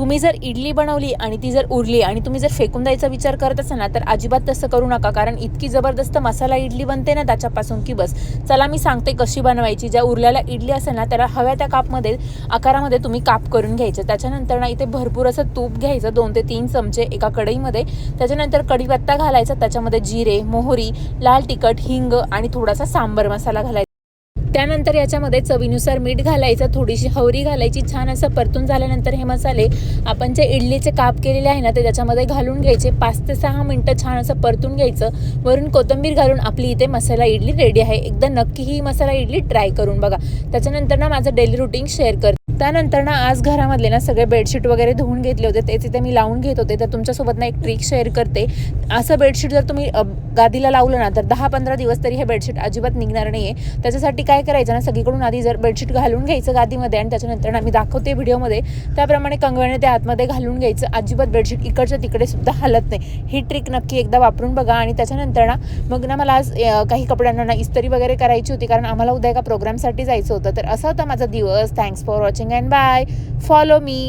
तुम्ही जर इडली बनवली आणि ती जर उरली आणि तुम्ही जर फेकून द्यायचा विचार करत असाल ना, तर अजिबात तसं करू नका, कारण इतकी जबरदस्त मसाला इडली बनते ना त्याच्यापासून की बस. चला मी सांगते कशी बनवायची. ज्या उरलेल्या इडली असेल ना, त्याला हव्या त्या आकारामध्ये तुम्ही काप करून घ्यायचे. त्याच्यानंतर ना इथे भरपूर असं तूप घ्यायचं, 2 ते 3 चमचे एका कढईमध्ये. त्याच्यानंतर कढीपत्ता घालायचा, त्याच्यामध्ये जिरे, मोहरी, लाल तिखट, हिंग आणि थोडासा सांबर मसाला घालायचा. त्यानंतर याच्यामध्ये चवीनुसार मीठ घालायचं, थोडीशी हवरी घालायची. छान असं परतून झाल्यानंतर हे मसाले आपण जे इडलीचे काप केलेले आहे ना, ते त्याच्यामध्ये घालून घ्यायचे. 5 ते 6 मिनटं छान असं परतून घ्यायचं. वरून कोथिंबीर घालून आपली इथे मसाला इडली रेडी आहे. एकदा नक्की ही मसाला इडली ट्राय करून बघा. त्याच्यानंतर ना माझं डेली रुटीन शेअर करते. त्यानंतर ना आज घरामधले ना सगळे बेडशीट वगैरे धुवून घेतले होते, ते तिथे मी लावून घेत होते. तर तुमच्यासोबत ना एक ट्रिक शेअर करते. असं बेडशीट जर तुम्ही गादीला लावलं ना, तर 10-15 दिवस तरी हे बेडशीट अजिबात निघणार नाही आहे. त्याच्यासाठी काय करायचं ना, सगळीकडून आधी जर बेडशीट घालून घ्यायचं गादीमध्ये आणि त्याच्यानंतर ना मी दाखवते व्हिडिओमध्ये त्याप्रमाणे कंगव्याने ते आतमध्ये घालून घ्यायचं. अजिबात बेडशीट इकडच्या तिकडे सुद्धा हलत नाही. ही ट्रिक नक्की एकदा वापरून बघा. आणि त्याच्यानंतर ना मग ना मला आज काही कपड्यांना ना इस्त्री वगैरे करायची होती, कारण आम्हाला उद्या एका प्रोग्रामसाठी जायचं होतं. तर असा होता माझा दिवस. Thanks for watching and bye. Follow me.